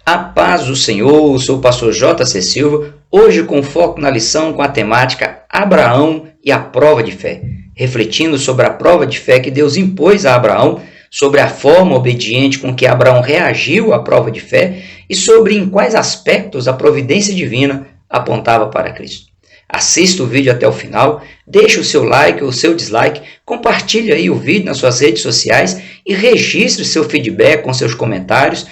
A paz do Senhor, eu sou o pastor J.C. Silva, hoje com foco na lição com a temática Abraão e a prova de fé, refletindo sobre a prova de fé que Deus impôs a Abraão, sobre a forma obediente com que Abraão reagiu à prova de fé e sobre em quais aspectos a providência divina apontava para Cristo. Assista o vídeo até o final, deixe o seu like ou o seu dislike, compartilhe aí o vídeo nas suas redes sociais e registre seu feedback com seus comentários,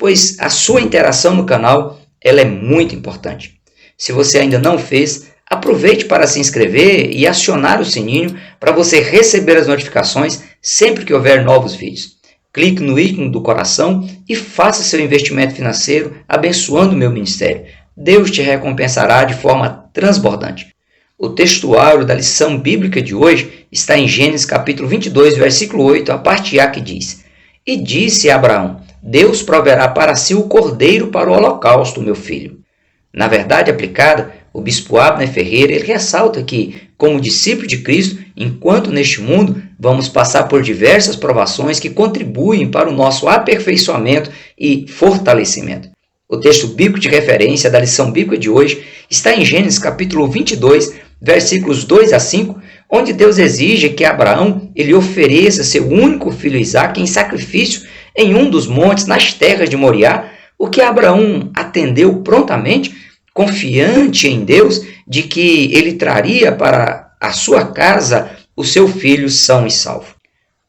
pois a sua interação no canal ela é muito importante. Se você ainda não fez, aproveite para se inscrever e acionar o sininho para você receber as notificações sempre que houver novos vídeos. Clique no ícone do coração e faça seu investimento financeiro abençoando o meu ministério. Deus te recompensará de forma transbordante. O textuário da lição bíblica de hoje está em Gênesis capítulo 22, versículo 8, a parte A que diz: E disse a Abraão: Deus proverá para si o cordeiro para o holocausto, meu filho. Na verdade aplicada, o bispo Abner Ferreira ele ressalta que, como discípulo de Cristo, enquanto neste mundo, vamos passar por diversas provações que contribuem para o nosso aperfeiçoamento e fortalecimento. O texto bíblico de referência da lição bíblica de hoje está em Gênesis capítulo 22, versículos 2 a 5, onde Deus exige que Abraão ele ofereça seu único filho Isaque em sacrifício em um dos montes nas terras de Moriá, o que Abraão atendeu prontamente, confiante em Deus de que ele traria para a sua casa o seu filho são e salvo.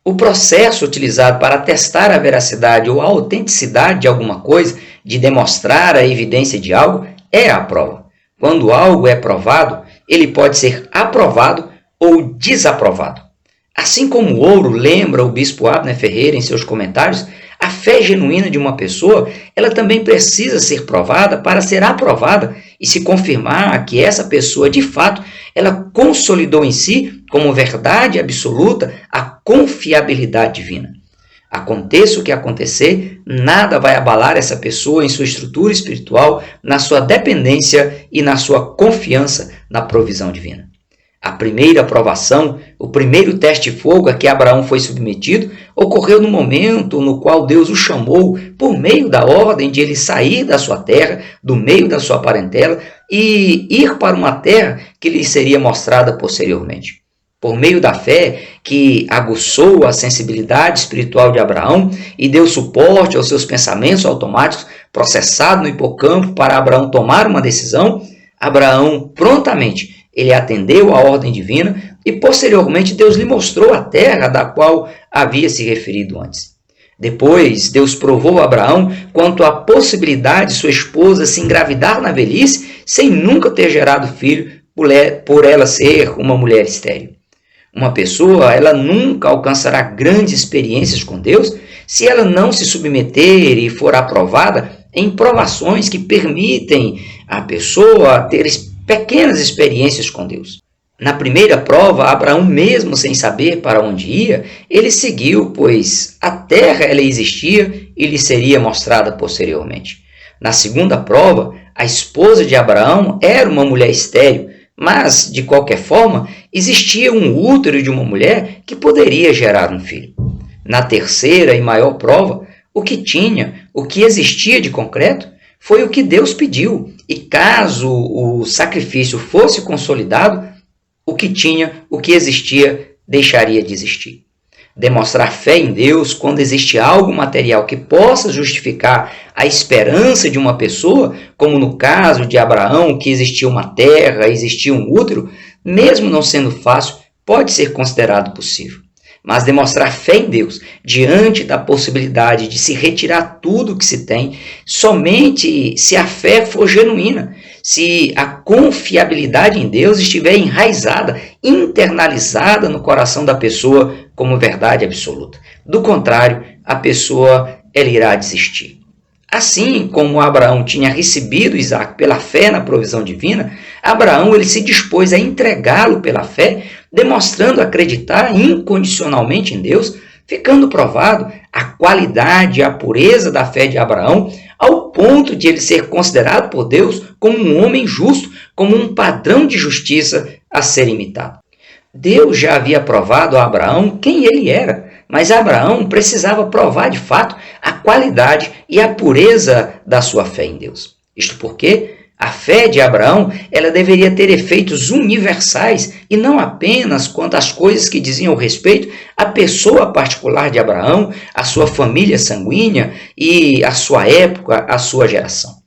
O processo utilizado para testar a veracidade ou a autenticidade de alguma coisa, de demonstrar a evidência de algo, é a prova. Quando algo é provado, ele pode ser aprovado ou desaprovado. Assim como o ouro lembra o bispo Abner Ferreira em seus comentários, a fé genuína de uma pessoa, ela também precisa ser provada para ser aprovada e se confirmar que essa pessoa, de fato, ela consolidou em si, como verdade absoluta, a confiabilidade divina. Aconteça o que acontecer, nada vai abalar essa pessoa em sua estrutura espiritual, na sua dependência e na sua confiança na provisão divina. A primeira aprovação, o primeiro teste de fogo a que Abraão foi submetido, ocorreu no momento no qual Deus o chamou por meio da ordem de ele sair da sua terra, do meio da sua parentela, e ir para uma terra que lhe seria mostrada posteriormente. Por meio da fé, que aguçou a sensibilidade espiritual de Abraão e deu suporte aos seus pensamentos automáticos, processado no hipocampo para Abraão tomar uma decisão, Abraão prontamente ele atendeu à ordem divina e posteriormente Deus lhe mostrou a terra da qual havia se referido antes. Depois, Deus provou a Abraão quanto à possibilidade de sua esposa se engravidar na velhice sem nunca ter gerado filho por ela ser uma mulher estéril. Uma pessoa, ela nunca alcançará grandes experiências com Deus se ela não se submeter e for aprovada em provações que permitem a pessoa ter pequenas experiências com Deus. Na primeira prova, Abraão, mesmo sem saber para onde ia, ele seguiu, pois a terra ela existia e lhe seria mostrada posteriormente. Na segunda prova, a esposa de Abraão era uma mulher estéril, mas, de qualquer forma, existia um útero de uma mulher que poderia gerar um filho. Na terceira e maior prova, o que existia de concreto, foi o que Deus pediu, e caso o sacrifício fosse consolidado, o que existia, deixaria de existir. Demonstrar fé em Deus quando existe algo material que possa justificar a esperança de uma pessoa, como no caso de Abraão, que existia uma terra, existia um útero, mesmo não sendo fácil, pode ser considerado possível. Mas demonstrar fé em Deus diante da possibilidade de se retirar tudo que se tem, somente se a fé for genuína, se a confiabilidade em Deus estiver enraizada, internalizada no coração da pessoa como verdade absoluta. Do contrário, a pessoa ela irá desistir. Assim como Abraão tinha recebido Isaque pela fé na provisão divina, Abraão ele se dispôs a entregá-lo pela fé, demonstrando acreditar incondicionalmente em Deus, ficando provado a qualidade e a pureza da fé de Abraão, ao ponto de ele ser considerado por Deus como um homem justo, como um padrão de justiça a ser imitado. Deus já havia provado a Abraão quem ele era, mas Abraão precisava provar de fato a qualidade e a pureza da sua fé em Deus. Isto porque a fé de Abraão ela deveria ter efeitos universais e não apenas quanto às coisas que diziam respeito à pessoa particular de Abraão, à sua família sanguínea e à sua época, à sua geração.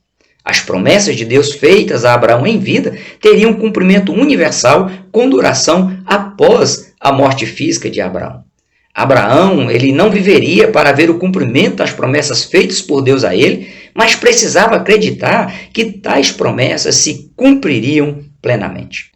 As promessas de Deus feitas a Abraão em vida teriam cumprimento universal com duração após a morte física de Abraão. Abraão ele não viveria para ver o cumprimento das promessas feitas por Deus a ele, mas precisava acreditar que tais promessas se cumpririam plenamente.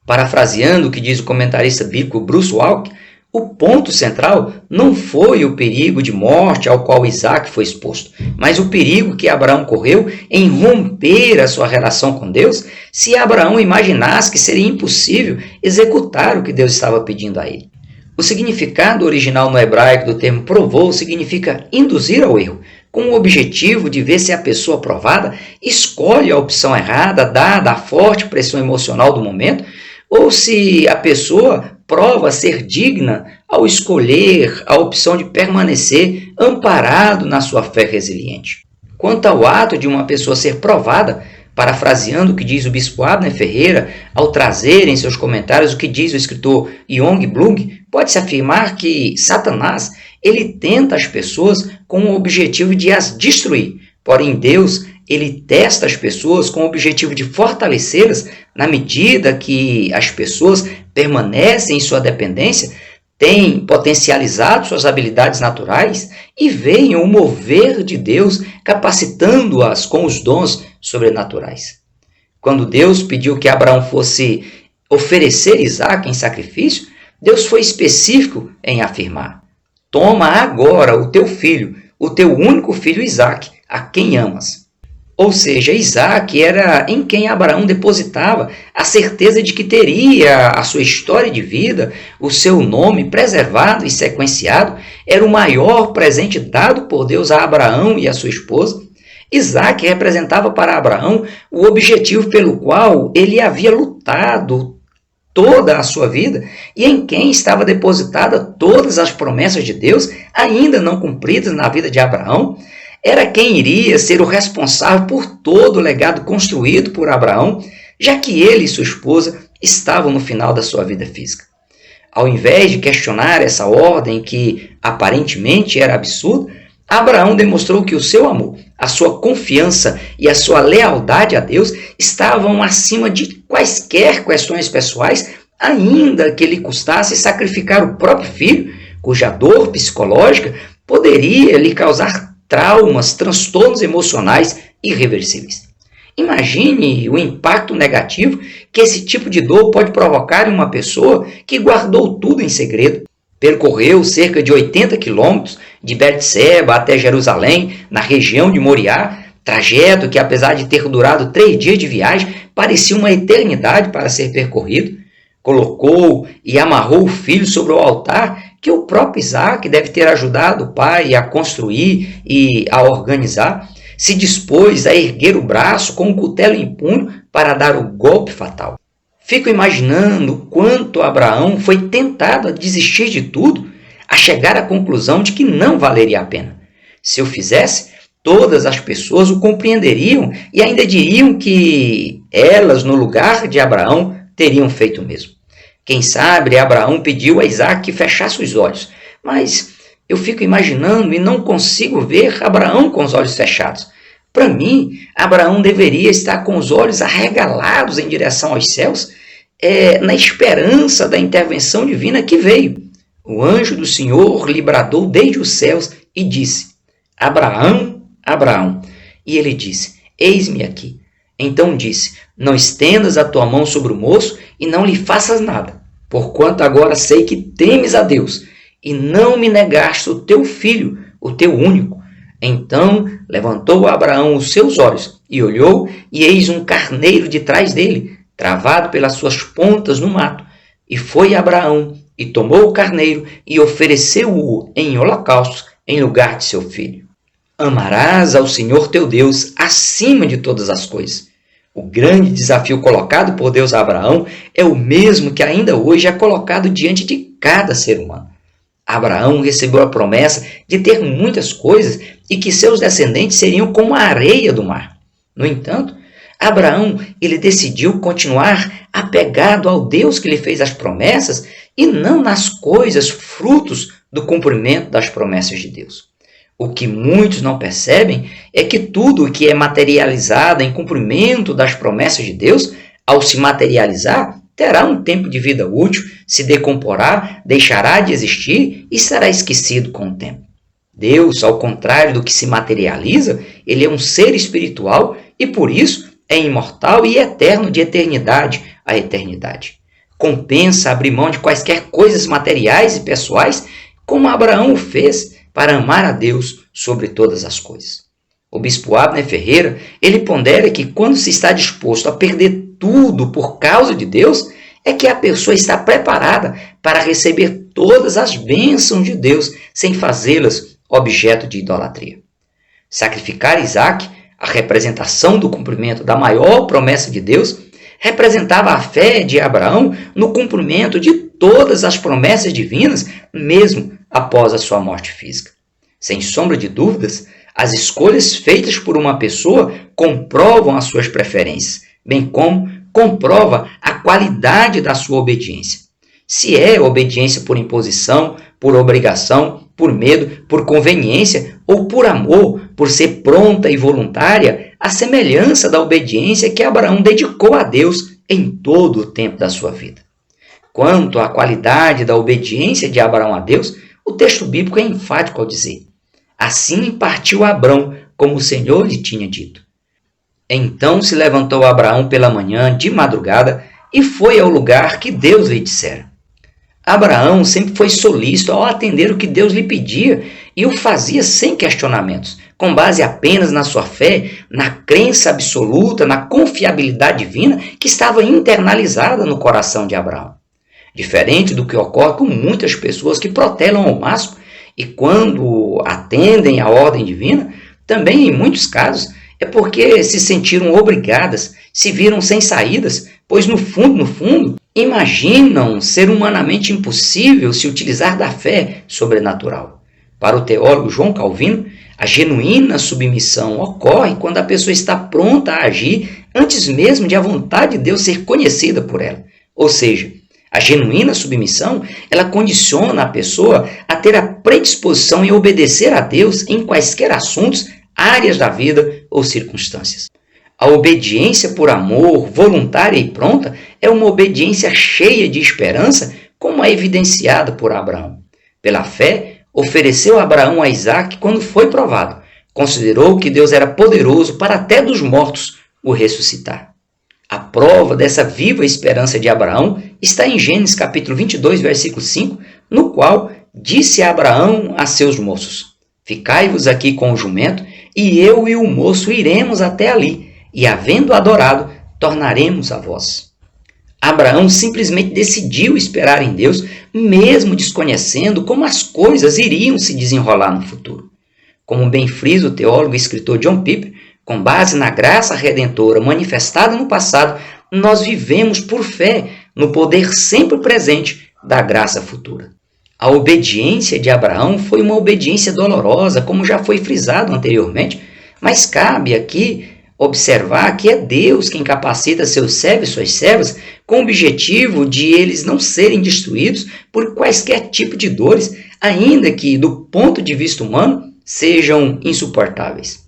Parafraseando o que diz o comentarista bíblico Bruce Walk, o ponto central não foi o perigo de morte ao qual Isaac foi exposto, mas o perigo que Abraão correu em romper a sua relação com Deus se Abraão imaginasse que seria impossível executar o que Deus estava pedindo a ele. O significado original no hebraico do termo provou significa induzir ao erro, com o objetivo de ver se a pessoa provada escolhe a opção errada, dada a forte pressão emocional do momento, ou se a pessoa prova ser digna ao escolher a opção de permanecer amparado na sua fé resiliente. Quanto ao ato de uma pessoa ser provada, parafraseando o que diz o bispo Abner Ferreira, ao trazer em seus comentários o que diz o escritor Yong Blung, pode-se afirmar que Satanás ele tenta as pessoas com o objetivo de as destruir, porém Deus ele testa as pessoas com o objetivo de fortalecê-las na medida que as pessoas permanecem em sua dependência, têm potencializado suas habilidades naturais e veem o mover de Deus capacitando-as com os dons sobrenaturais. Quando Deus pediu que Abraão fosse oferecer Isaac em sacrifício, Deus foi específico em afirmar: toma agora o teu filho, o teu único filho Isaac, a quem amas. Ou seja, Isaac era em quem Abraão depositava a certeza de que teria a sua história de vida, o seu nome preservado e sequenciado, era o maior presente dado por Deus a Abraão e a sua esposa. Isaac representava para Abraão o objetivo pelo qual ele havia lutado toda a sua vida e em quem estava depositada todas as promessas de Deus ainda não cumpridas na vida de Abraão. Era quem iria ser o responsável por todo o legado construído por Abraão, já que ele e sua esposa estavam no final da sua vida física. Ao invés de questionar essa ordem que aparentemente era absurda, Abraão demonstrou que o seu amor, a sua confiança e a sua lealdade a Deus estavam acima de quaisquer questões pessoais, ainda que lhe custasse sacrificar o próprio filho, cuja dor psicológica poderia lhe causar traumas, transtornos emocionais irreversíveis. Imagine o impacto negativo que esse tipo de dor pode provocar em uma pessoa que guardou tudo em segredo, percorreu cerca de 80 quilômetros de Betseba até Jerusalém, na região de Moriá, trajeto que, apesar de ter durado 3 dias de viagem, parecia uma eternidade para ser percorrido. Colocou e amarrou o filho sobre o altar que o próprio Isaac deve ter ajudado o pai a construir e a organizar. Se dispôs a erguer o braço com o cutelo em punho para dar o golpe fatal. Fico imaginando quanto Abraão foi tentado a desistir de tudo, a chegar à conclusão de que não valeria a pena. Se eu fizesse, todas as pessoas o compreenderiam e ainda diriam que elas, no lugar de Abraão, teriam feito o mesmo. Quem sabe Abraão pediu a Isaac que fechasse os olhos, mas eu fico imaginando e não consigo ver Abraão com os olhos fechados. Para mim, Abraão deveria estar com os olhos arregalados em direção aos céus, na esperança da intervenção divina que veio. O anjo do Senhor lhe bradou desde os céus e disse: Abraão, Abraão. E ele disse: eis-me aqui. Então disse: não estendas a tua mão sobre o moço e não lhe faças nada, porquanto agora sei que temes a Deus e não me negaste o teu filho, o teu único. Então levantou Abraão os seus olhos e olhou, e eis um carneiro de trás dele, travado pelas suas pontas no mato. E foi Abraão e tomou o carneiro e ofereceu-o em holocausto em lugar de seu filho. Amarás ao Senhor teu Deus acima de todas as coisas. O grande desafio colocado por Deus a Abraão é o mesmo que ainda hoje é colocado diante de cada ser humano. Abraão recebeu a promessa de ter muitas coisas e que seus descendentes seriam como a areia do mar. No entanto, Abraão ele decidiu continuar apegado ao Deus que lhe fez as promessas e não nas coisas frutos do cumprimento das promessas de Deus. O que muitos não percebem é que tudo o que é materializado em cumprimento das promessas de Deus, ao se materializar, terá um tempo de vida útil, se decomporá, deixará de existir e será esquecido com o tempo. Deus, ao contrário do que se materializa, ele é um ser espiritual e, por isso, é imortal e eterno de eternidade a eternidade. Compensa abrir mão de quaisquer coisas materiais e pessoais, como Abraão o fez, para amar a Deus sobre todas as coisas. O bispo Abner Ferreira, ele pondera que quando se está disposto a perder tudo por causa de Deus, é que a pessoa está preparada para receber todas as bênçãos de Deus, sem fazê-las objeto de idolatria. Sacrificar Isaque, a representação do cumprimento da maior promessa de Deus, representava a fé de Abraão no cumprimento de todas as promessas divinas, mesmo após a sua morte física. Sem sombra de dúvidas, as escolhas feitas por uma pessoa comprovam as suas preferências, bem como comprova a qualidade da sua obediência. Se é obediência por imposição, por obrigação, por medo, por conveniência ou por amor, por ser pronta e voluntária, a semelhança da obediência que Abraão dedicou a Deus em todo o tempo da sua vida. Quanto à qualidade da obediência de Abraão a Deus, o texto bíblico é enfático ao dizer: assim partiu Abrão, como o Senhor lhe tinha dito. Então se levantou Abraão pela manhã, de madrugada, e foi ao lugar que Deus lhe dissera. Abraão sempre foi solícito ao atender o que Deus lhe pedia e o fazia sem questionamentos, com base apenas na sua fé, na crença absoluta, na confiabilidade divina que estava internalizada no coração de Abraão. Diferente do que ocorre com muitas pessoas que protelam ao máximo e quando atendem à ordem divina, também em muitos casos é porque se sentiram obrigadas, se viram sem saídas, pois no fundo, imaginam ser humanamente impossível se utilizar da fé sobrenatural. Para o teólogo João Calvino, a genuína submissão ocorre quando a pessoa está pronta a agir antes mesmo de a vontade de Deus ser conhecida por ela. Ou seja, a genuína submissão, ela condiciona a pessoa a ter a predisposição em obedecer a Deus em quaisquer assuntos, áreas da vida ou circunstâncias. A obediência por amor, voluntária e pronta, é uma obediência cheia de esperança, como é evidenciada por Abraão. Pela fé, ofereceu Abraão a Isaque quando foi provado. Considerou que Deus era poderoso para até dos mortos o ressuscitar. A prova dessa viva esperança de Abraão está em Gênesis capítulo 22, versículo 5, no qual disse Abraão a seus moços: ficai-vos aqui com o jumento, e eu e o moço iremos até ali, e havendo adorado, tornaremos a vós. Abraão simplesmente decidiu esperar em Deus, mesmo desconhecendo como as coisas iriam se desenrolar no futuro. Como bem frisa o teólogo e escritor John Piper, com base na graça redentora manifestada no passado, nós vivemos por fé no poder sempre presente da graça futura. A obediência de Abraão foi uma obediência dolorosa, como já foi frisado anteriormente, mas cabe aqui observar que é Deus quem capacita seus servos e suas servas com o objetivo de eles não serem destruídos por quaisquer tipo de dores, ainda que, do ponto de vista humano, sejam insuportáveis.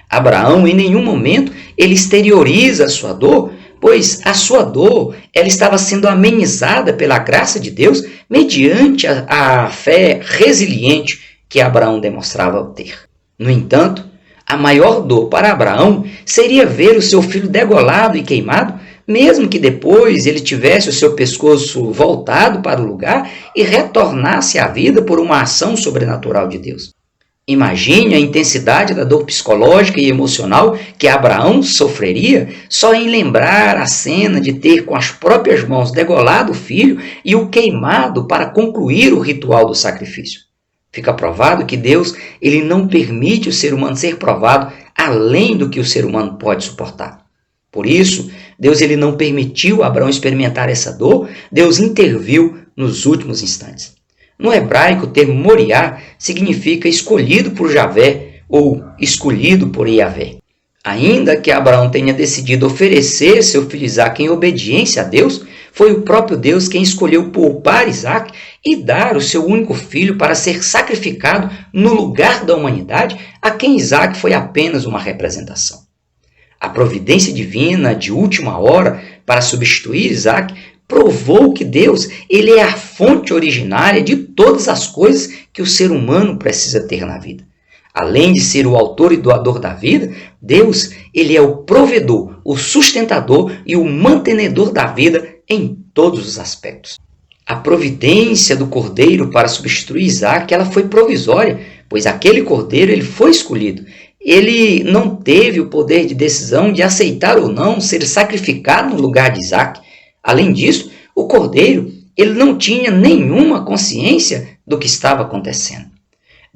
Abraão, em nenhum momento, ele exterioriza a sua dor, pois a sua dor ela estava sendo amenizada pela graça de Deus mediante a fé resiliente que Abraão demonstrava ter. No entanto, a maior dor para Abraão seria ver o seu filho degolado e queimado, mesmo que depois ele tivesse o seu pescoço voltado para o lugar e retornasse à vida por uma ação sobrenatural de Deus. Imagine a intensidade da dor psicológica e emocional que Abraão sofreria só em lembrar a cena de ter com as próprias mãos degolado o filho e o queimado para concluir o ritual do sacrifício. Fica provado que Deus ele não permite o ser humano ser provado além do que o ser humano pode suportar. Por isso, Deus ele não permitiu Abraão experimentar essa dor, Deus interviu nos últimos instantes. No hebraico, o termo Moriá significa escolhido por Javé ou escolhido por Iavé. Ainda que Abraão tenha decidido oferecer seu filho Isaque em obediência a Deus, foi o próprio Deus quem escolheu poupar Isaque e dar o seu único filho para ser sacrificado no lugar da humanidade, a quem Isaque foi apenas uma representação. A providência divina de última hora para substituir Isaque provou que Deus ele é a fonte originária de todas as coisas que o ser humano precisa ter na vida. Além de ser o autor e doador da vida, Deus ele é o provedor, o sustentador e o mantenedor da vida em todos os aspectos. A providência do cordeiro para substituir Isaque ela foi provisória, pois aquele cordeiro ele foi escolhido. Ele não teve o poder de decisão de aceitar ou não ser sacrificado no lugar de Isaque. Além disso, o cordeiro ele não tinha nenhuma consciência do que estava acontecendo.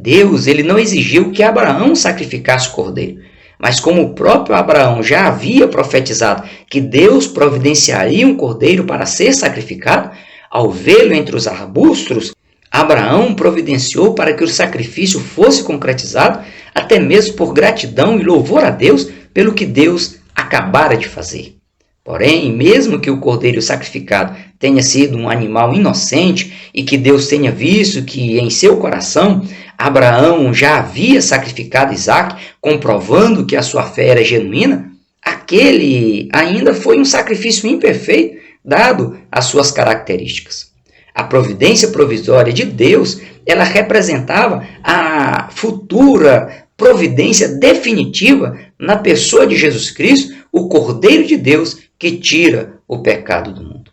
Deus ele não exigiu que Abraão sacrificasse o cordeiro, mas como o próprio Abraão já havia profetizado que Deus providenciaria um cordeiro para ser sacrificado, ao vê-lo entre os arbustos, Abraão providenciou para que o sacrifício fosse concretizado, até mesmo por gratidão e louvor a Deus pelo que Deus acabara de fazer. Porém, mesmo que o cordeiro sacrificado tenha sido um animal inocente e que Deus tenha visto que em seu coração Abraão já havia sacrificado Isaque, comprovando que a sua fé era genuína, aquele ainda foi um sacrifício imperfeito, dado as suas características. A providência provisória de Deus, ela representava a futura providência definitiva na pessoa de Jesus Cristo, o Cordeiro de Deus que tira o pecado do mundo.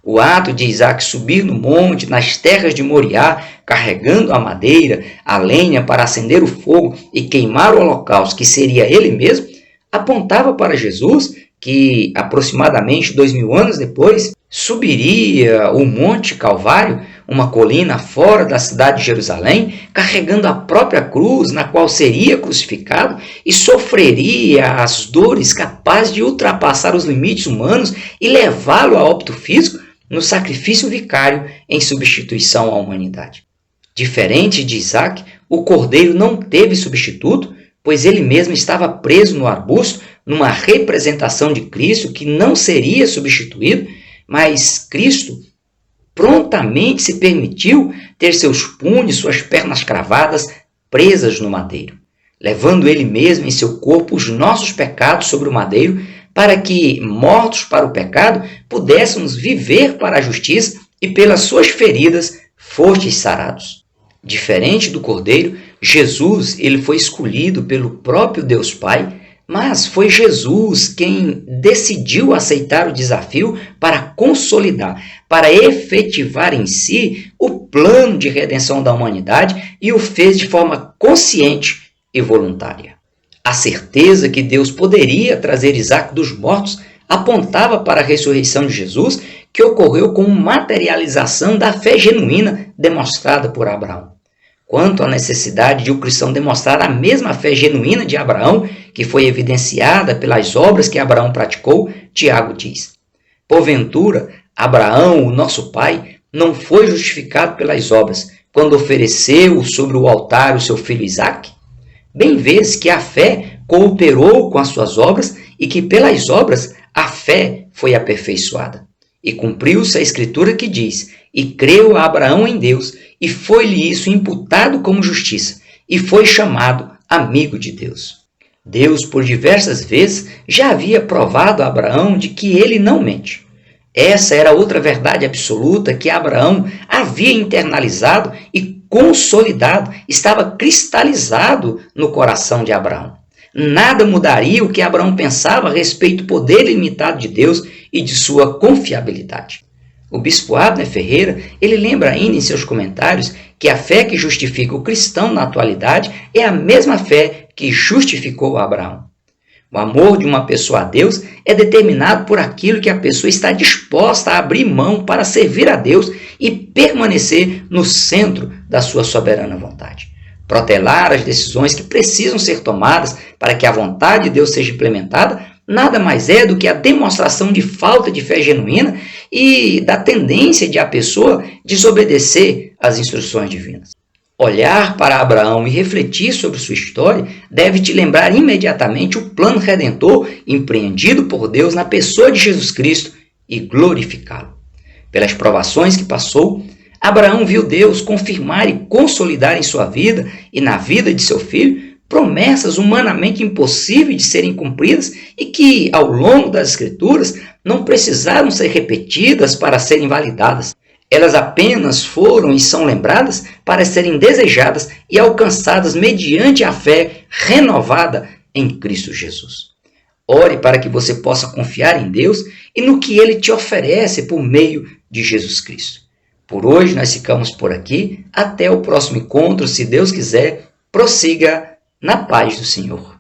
O ato de Isaque subir no monte, nas terras de Moriá, carregando a madeira, a lenha para acender o fogo e queimar o holocausto, que seria ele mesmo, apontava para Jesus, que aproximadamente 2000 anos depois, subiria o Monte Calvário, uma colina fora da cidade de Jerusalém, carregando a própria cruz na qual seria crucificado e sofreria as dores capazes de ultrapassar os limites humanos e levá-lo a óbito físico no sacrifício vicário em substituição à humanidade. Diferente de Isaque, o cordeiro não teve substituto, pois ele mesmo estava preso no arbusto, numa representação de Cristo que não seria substituído, mas Cristo prontamente se permitiu ter seus punhos, suas pernas cravadas, presas no madeiro, levando ele mesmo em seu corpo os nossos pecados sobre o madeiro, para que, mortos para o pecado, pudéssemos viver para a justiça e pelas suas feridas fostes sarados. Diferente do Cordeiro, Jesus ele foi escolhido pelo próprio Deus Pai, mas foi Jesus quem decidiu aceitar o desafio para consolidar, para efetivar em si o plano de redenção da humanidade e o fez de forma consciente e voluntária. A certeza que Deus poderia trazer Isaque dos mortos apontava para a ressurreição de Jesus, que ocorreu com materialização da fé genuína demonstrada por Abraão. Quanto à necessidade de o cristão demonstrar a mesma fé genuína de Abraão, que foi evidenciada pelas obras que Abraão praticou, Tiago diz: porventura, Abraão, o nosso pai, não foi justificado pelas obras, quando ofereceu sobre o altar o seu filho Isaque? Bem vês que a fé cooperou com as suas obras e que pelas obras a fé foi aperfeiçoada. E cumpriu-se a escritura que diz: e creu Abraão em Deus, e foi-lhe isso imputado como justiça, e foi chamado amigo de Deus. Deus, por diversas vezes, já havia provado a Abraão de que ele não mente. Essa era outra verdade absoluta que Abraão havia internalizado e consolidado, estava cristalizado no coração de Abraão. Nada mudaria o que Abraão pensava a respeito do poder ilimitado de Deus e de sua confiabilidade. O bispo Abner Ferreira, ele lembra ainda em seus comentários que a fé que justifica o cristão na atualidade é a mesma fé que justificou Abraão. O amor de uma pessoa a Deus é determinado por aquilo que a pessoa está disposta a abrir mão para servir a Deus e permanecer no centro da sua soberana vontade. Protelar as decisões que precisam ser tomadas para que a vontade de Deus seja implementada nada mais é do que a demonstração de falta de fé genuína e da tendência de a pessoa desobedecer às instruções divinas. Olhar para Abraão e refletir sobre sua história deve te lembrar imediatamente o plano redentor empreendido por Deus na pessoa de Jesus Cristo e glorificá-lo. Pelas provações que passou, Abraão viu Deus confirmar e consolidar em sua vida e na vida de seu filho promessas humanamente impossíveis de serem cumpridas e que, ao longo das Escrituras, não precisaram ser repetidas para serem validadas. Elas apenas foram e são lembradas para serem desejadas e alcançadas mediante a fé renovada em Cristo Jesus. Ore para que você possa confiar em Deus e no que Ele te oferece por meio de Jesus Cristo. Por hoje nós ficamos por aqui. Até o próximo encontro, se Deus quiser. Prossiga na paz do Senhor.